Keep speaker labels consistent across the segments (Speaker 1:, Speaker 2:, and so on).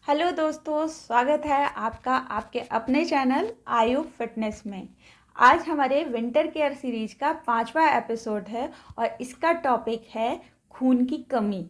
Speaker 1: Hello दोस्तों, स्वागत है आपका आपके अपने चैनल आयु फिटनेस में। आज हमारे विंटर केयर सीरीज का 5वां एपिसोड है और इसका टॉपिक है खून की कमी।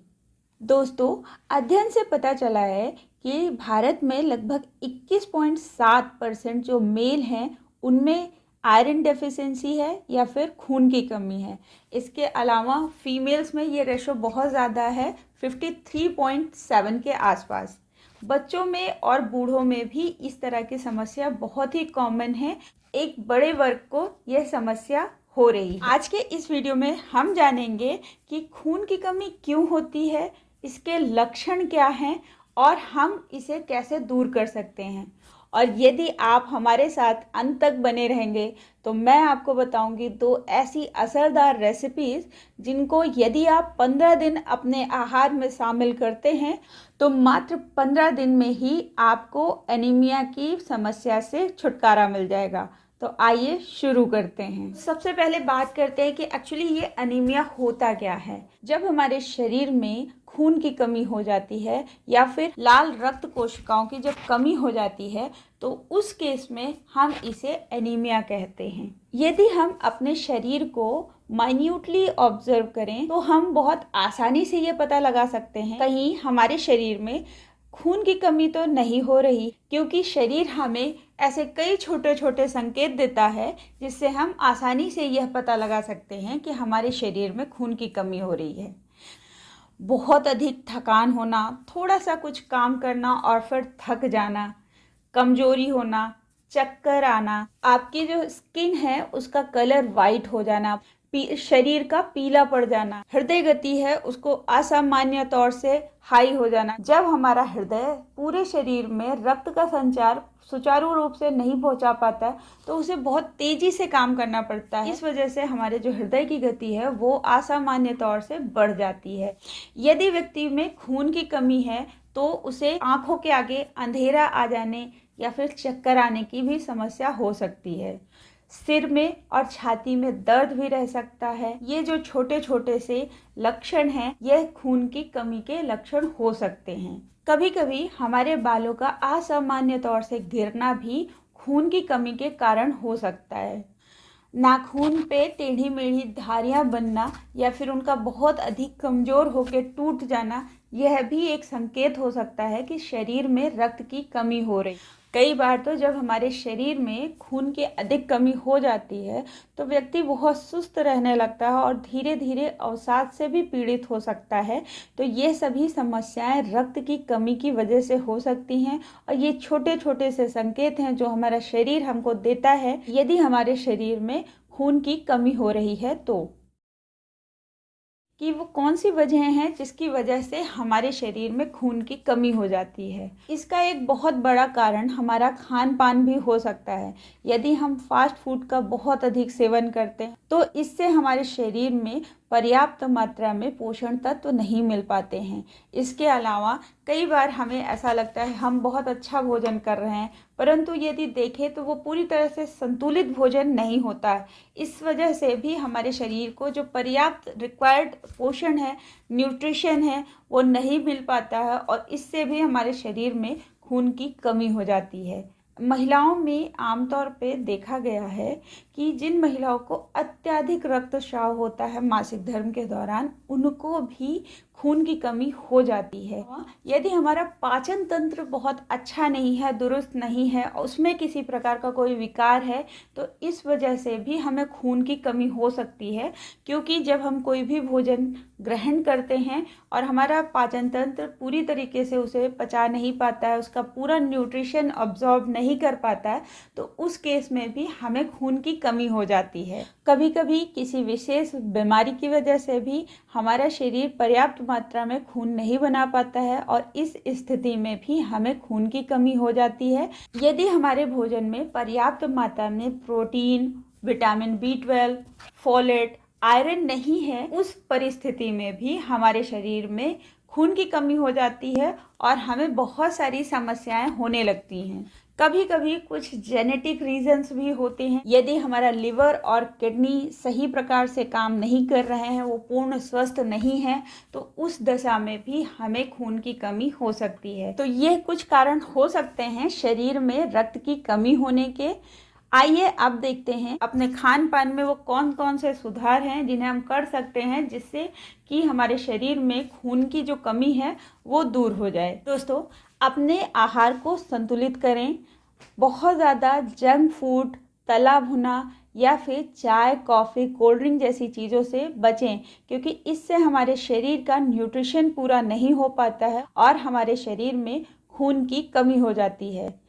Speaker 1: दोस्तों, अध्ययन से पता चला है कि भारत में लगभग 21.7% जो मेल हैं उनमें आयरन डेफिशिएंसी है या फिर खून की कमी है। इसके अलावा फीमेल्स में ये रेशो बहुत ज़्यादा है, 53.7 के आसपास। बच्चों में और बूढ़ों में भी इस तरह की समस्या बहुत ही कॉमन है। एक बड़े वर्ग को यह समस्या हो रही है। आज के इस वीडियो में हम जानेंगे कि खून की कमी क्यों होती है, इसके लक्षण क्या हैं और हम इसे कैसे दूर कर सकते हैं। और यदि आप हमारे साथ अंत तक बने रहेंगे तो मैं आपको बताऊंगी 2 ऐसी असरदार रेसिपीज़ जिनको यदि आप 15 दिन अपने आहार में शामिल करते हैं तो मात्र 15 दिन में ही आपको एनीमिया की समस्या से छुटकारा मिल जाएगा। तो आइए शुरू करते हैं। सबसे पहले बात करते हैं कि एक्चुअली ये एनीमिया होता क्या है। जब हमारे शरीर में खून की कमी हो जाती है या फिर लाल रक्त कोशिकाओं की जब कमी हो जाती है तो उस केस में हम इसे एनीमिया कहते हैं। यदि हम अपने शरीर को माइन्यूटली ऑब्जर्व करें तो हम बहुत आसानी से ये पता लगा सकते हैं कहीं हमारे शरीर में खून की कमी तो नहीं हो रही, क्योंकि शरीर हमें ऐसे कई छोटे छोटे संकेत देता है जिससे हम आसानी से यह पता लगा सकते हैं कि हमारे शरीर में खून की कमी हो रही है। बहुत अधिक थकान होना, थोड़ा सा कुछ काम करना और फिर थक जाना, कमजोरी होना, चक्कर आना, आपकी जो स्किन है उसका कलर वाइट हो जाना, शरीर का पीला पड़ जाना, हृदय गति है उसको असामान्य तौर से हाई हो जाना। जब हमारा हृदय पूरे शरीर में रक्त का संचार सुचारू रूप से नहीं पहुंचा पाता है तो उसे बहुत तेजी से काम करना पड़ता है। इस वजह से हमारे जो हृदय की गति है वो असामान्य तौर से बढ़ जाती है। यदि व्यक्ति में खून की कमी है तो उसे आंखों के आगे अंधेरा आ जाने या फिर चक्कर आने की भी समस्या हो सकती है। सिर में और छाती में दर्द भी रह सकता है। ये जो छोटे छोटे से लक्षण हैं यह खून की कमी के लक्षण हो सकते हैं। कभी कभी हमारे बालों का असामान्य तौर से गिरना भी खून की कमी के कारण हो सकता है। नाखून पे टेढ़ी मेढ़ी धारियां बनना या फिर उनका बहुत अधिक कमजोर होकर टूट जाना, यह भी एक संकेत हो सकता है कि शरीर में रक्त की कमी हो रही। कई बार तो जब हमारे शरीर में खून की अधिक कमी हो जाती है तो व्यक्ति बहुत सुस्त रहने लगता है और धीरे धीरे अवसाद से भी पीड़ित हो सकता है। तो ये सभी समस्याएं रक्त की कमी की वजह से हो सकती हैं और ये छोटे छोटे से संकेत हैं जो हमारा शरीर हमको देता है यदि हमारे शरीर में खून की कमी हो रही है तो। कि वो कौन सी वजह हैं जिसकी वजह से हमारे शरीर में खून की कमी हो जाती है। इसका एक बहुत बड़ा कारण हमारा खान पान भी हो सकता है। यदि हम फास्ट फूड का बहुत अधिक सेवन करते हैं तो इससे हमारे शरीर में पर्याप्त मात्रा में पोषण तत्व नहीं मिल पाते हैं। इसके अलावा कई बार हमें ऐसा लगता है हम बहुत अच्छा भोजन कर रहे हैं, परंतु यदि देखें तो वो पूरी तरह से संतुलित भोजन नहीं होता है। इस वजह से भी हमारे शरीर को जो पर्याप्त रिक्वायर्ड पोषण है, न्यूट्रिशन है, वो नहीं मिल पाता है और इससे भी हमारे शरीर में खून की कमी हो जाती है। महिलाओं में आमतौर पे देखा गया है कि जिन महिलाओं को अत्यधिक रक्तस्राव होता है मासिक धर्म के दौरान, उनको भी खून की कमी हो जाती है। यदि हमारा पाचन तंत्र बहुत अच्छा नहीं है, दुरुस्त नहीं है, उसमें किसी प्रकार का कोई विकार है तो इस वजह से भी हमें खून की कमी हो सकती है। क्योंकि जब हम कोई भी भोजन ग्रहण करते हैं और हमारा पाचन तंत्र पूरी तरीके से उसे पचा नहीं पाता है, उसका पूरा न्यूट्रिशन अब्जॉर्ब नहीं कर पाता है, तो उस केस में भी हमें खून की कमी हो जाती है। कभी कभी किसी विशेष बीमारी की वजह से भी हमारा शरीर पर्याप्त मात्रा में खून नहीं बना पाता है और इस स्थिति में भी हमें खून की कमी हो जाती है। यदि हमारे भोजन में पर्याप्त मात्रा में protein, vitamin B12, folate, iron नहीं है, उस परिस्थिति में भी हमारे शरीर में खून की कमी हो जाती है और हमें बहुत सारी समस्याएं होने लगती हैं। कभी कभी कुछ जेनेटिक रीजंस भी होते हैं। यदि हमारा लिवर और किडनी सही प्रकार से काम नहीं कर रहे हैं, वो पूर्ण स्वस्थ नहीं है, तो उस दशा में भी हमें खून की कमी हो सकती है। तो ये कुछ कारण हो सकते हैं शरीर में रक्त की कमी होने के। आइए अब देखते हैं अपने खान पान में वो कौन कौन से सुधार हैं जिन्हें हम कर सकते हैं, जिससे कि हमारे शरीर में खून की जो कमी है वो दूर हो जाए। दोस्तों, अपने आहार को संतुलित करें। बहुत ज़्यादा जंक फूड, तला भुना या फिर चाय, कॉफ़ी, कोल्ड ड्रिंक जैसी चीज़ों से बचें, क्योंकि इससे हमारे शरीर का न्यूट्रिशन पूरा नहीं हो पाता है और हमारे शरीर में खून की कमी हो जाती है।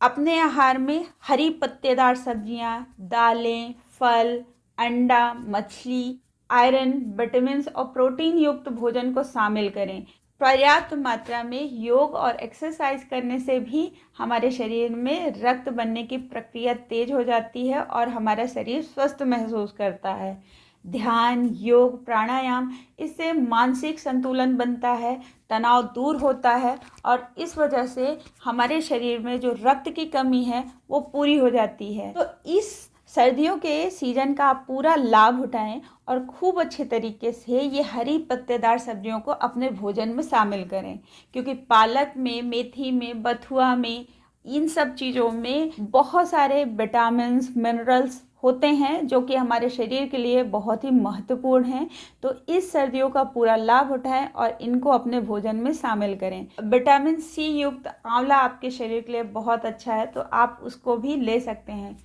Speaker 1: अपने आहार में हरी पत्तेदार सब्जियां, दालें, फल, अंडा, मछली, आयरन, विटामिन और प्रोटीन युक्त भोजन को शामिल करें। पर्याप्त मात्रा में योग और एक्सरसाइज करने से भी हमारे शरीर में रक्त बनने की प्रक्रिया तेज हो जाती है और हमारा शरीर स्वस्थ महसूस करता है। ध्यान, योग, प्राणायाम, इससे मानसिक संतुलन बनता है, तनाव दूर होता है और इस वजह से हमारे शरीर में जो रक्त की कमी है वो पूरी हो जाती है। तो इस सर्दियों के सीजन का आप पूरा लाभ उठाएं और खूब अच्छे तरीके से ये हरी पत्तेदार सब्जियों को अपने भोजन में शामिल करें, क्योंकि पालक में, मेथी में, बथुआ में, इन सब चीज़ों में बहुत सारे विटामिन्स, मिनरल्स होते हैं जो कि हमारे शरीर के लिए बहुत ही महत्वपूर्ण हैं। तो इस सर्दियों का पूरा लाभ उठाएं और इनको अपने भोजन में शामिल करें। विटामिन सी युक्त आंवला आपके शरीर के लिए बहुत अच्छा है, तो आप उसको भी ले सकते हैं।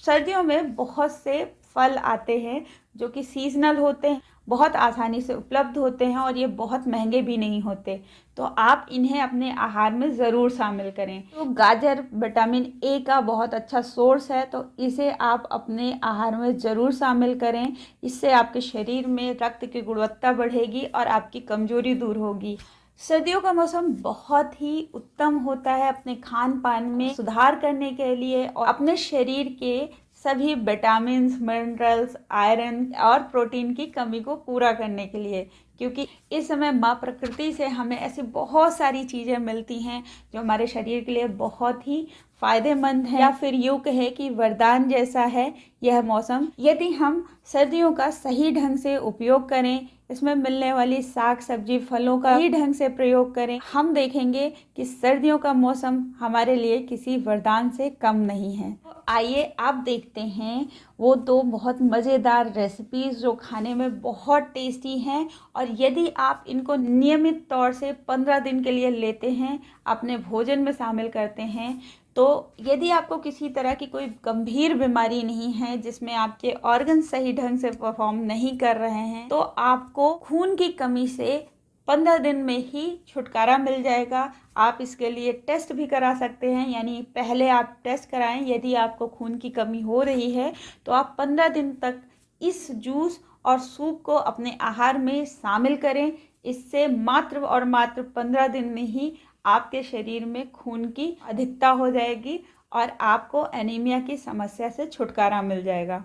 Speaker 1: सर्दियों में बहुत से फल आते हैं जो कि सीजनल होते हैं, बहुत आसानी से उपलब्ध होते हैं और ये बहुत महंगे भी नहीं होते, तो आप इन्हें अपने आहार में ज़रूर शामिल करें। तो गाजर विटामिन ए का बहुत अच्छा सोर्स है, तो इसे आप अपने आहार में ज़रूर शामिल करें। इससे आपके शरीर में रक्त की गुणवत्ता बढ़ेगी और आपकी कमजोरी दूर होगी। सर्दियों का मौसम बहुत ही उत्तम होता है अपने खान पान में सुधार करने के लिए और अपने शरीर के सभी विटामिन्स, मिनरल्स, आयरन और प्रोटीन की कमी को पूरा करने के लिए, क्योंकि इस समय माँ प्रकृति से हमें ऐसी बहुत सारी चीज़ें मिलती हैं जो हमारे शरीर के लिए बहुत ही फ़ायदेमंद है, या फिर यूँ कहे कि वरदान जैसा है यह मौसम। यदि हम सर्दियों का सही ढंग से उपयोग करें, इसमें मिलने वाली साग सब्जी, फलों का सही ढंग से प्रयोग करें, हम देखेंगे कि सर्दियों का मौसम हमारे लिए किसी वरदान से कम नहीं है। तो आइए आप देखते हैं वो दो बहुत मज़ेदार रेसिपीज़ जो खाने में बहुत टेस्टी हैं, और यदि आप इनको नियमित तौर से 15 दिन के लिए लेते हैं, अपने भोजन में शामिल करते हैं, तो यदि आपको किसी तरह की कोई गंभीर बीमारी नहीं है जिसमें आपके ऑर्गन सही ढंग से परफॉर्म नहीं कर रहे हैं, तो आपको खून की कमी से 15 दिन में ही छुटकारा मिल जाएगा। आप इसके लिए टेस्ट भी करा सकते हैं, यानी पहले आप टेस्ट कराएं। यदि आपको खून की कमी हो रही है तो आप 15 दिन तक इस जूस और सूप को अपने आहार में शामिल करें। इससे मात्र और मात्र 15 दिन में ही आपके शरीर में खून की अधिकता हो जाएगी और आपको एनीमिया की समस्या से छुटकारा मिल जाएगा।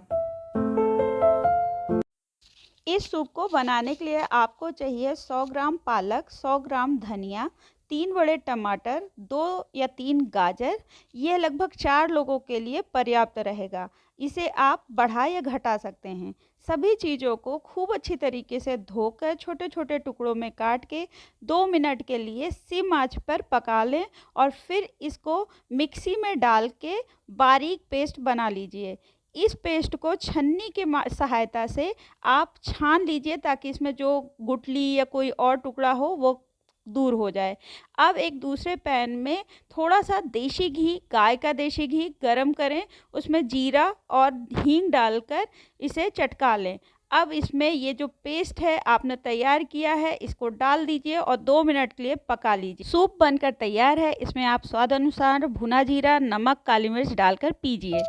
Speaker 1: इस सूप को बनाने के लिए आपको चाहिए 100 ग्राम पालक, 100 ग्राम धनिया, 3 बड़े टमाटर, 2 या 3 गाजर। ये लगभग 4 लोगों के लिए पर्याप्त रहेगा। इसे आप बढ़ा या घटा सकते हैं। सभी चीज़ों को खूब अच्छी तरीके से धोकर छोटे छोटे टुकड़ों में काट के 2 मिनट के लिए सिम आंच पर पका लें और फिर इसको मिक्सी में डाल के बारीक पेस्ट बना लीजिए। इस पेस्ट को छन्नी के सहायता से आप छान लीजिए ताकि इसमें जो गुठली या कोई और टुकड़ा हो वो दूर हो जाए। अब एक दूसरे पैन में थोड़ा सा देसी घी, गाय का देसी घी गरम करें, उसमें जीरा और हींग डालकर इसे चटका लें। अब इसमें ये जो पेस्ट है आपने तैयार किया है, इसको डाल दीजिए और 2 मिनट के लिए पका लीजिए। सूप बनकर तैयार है। इसमें आप स्वाद अनुसार भुना जीरा, नमक, काली मिर्च डालकर पीजिए।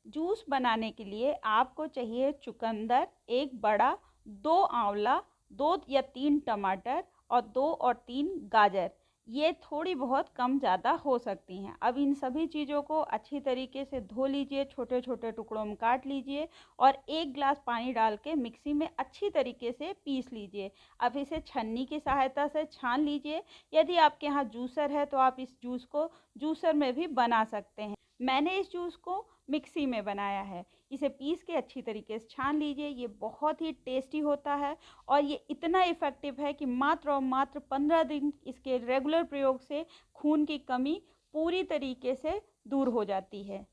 Speaker 1: जूस बनाने के लिए आपको चाहिए चुकंदर 1 बड़ा, 2 आंवला, 2 या 3 टमाटर और 2 और 3 गाजर। ये थोड़ी बहुत कम ज़्यादा हो सकती हैं। अब इन सभी चीज़ों को अच्छी तरीके से धो लीजिए, छोटे छोटे टुकड़ों में काट लीजिए और 1 ग्लास पानी डाल के मिक्सी में अच्छी तरीके से पीस लीजिए। अब इसे छन्नी की सहायता से छान लीजिए। यदि आपके यहाँ जूसर है तो आप इस जूस को जूसर में भी बना सकते हैं। मैंने इस जूस को मिक्सी में बनाया है। इसे पीस के अच्छी तरीके से छान लीजिए। ये बहुत ही टेस्टी होता है और ये इतना इफ़ेक्टिव है कि मात्र और मात्र 15 दिन इसके रेगुलर प्रयोग से खून की कमी पूरी तरीके से दूर हो जाती है।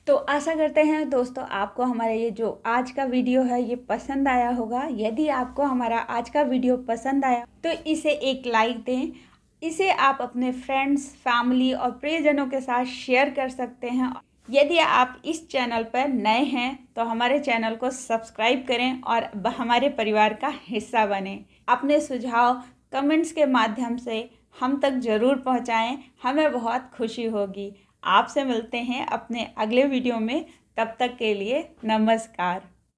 Speaker 1: तो आशा करते हैं दोस्तों आपको हमारा ये जो आज का वीडियो है ये पसंद आया होगा। यदि आपको हमारा आज का वीडियो पसंद आया तो इसे एक लाइक दें। इसे आप अपने फ्रेंड्स, फैमिली और प्रियजनों के साथ शेयर कर सकते हैं। यदि आप इस चैनल पर नए हैं तो हमारे चैनल को सब्सक्राइब करें और हमारे परिवार का हिस्सा बनें। अपने सुझाव कमेंट्स के माध्यम से हम तक ज़रूर पहुंचाएं, हमें बहुत खुशी होगी। आपसे मिलते हैं अपने अगले वीडियो में, तब तक के लिए नमस्कार।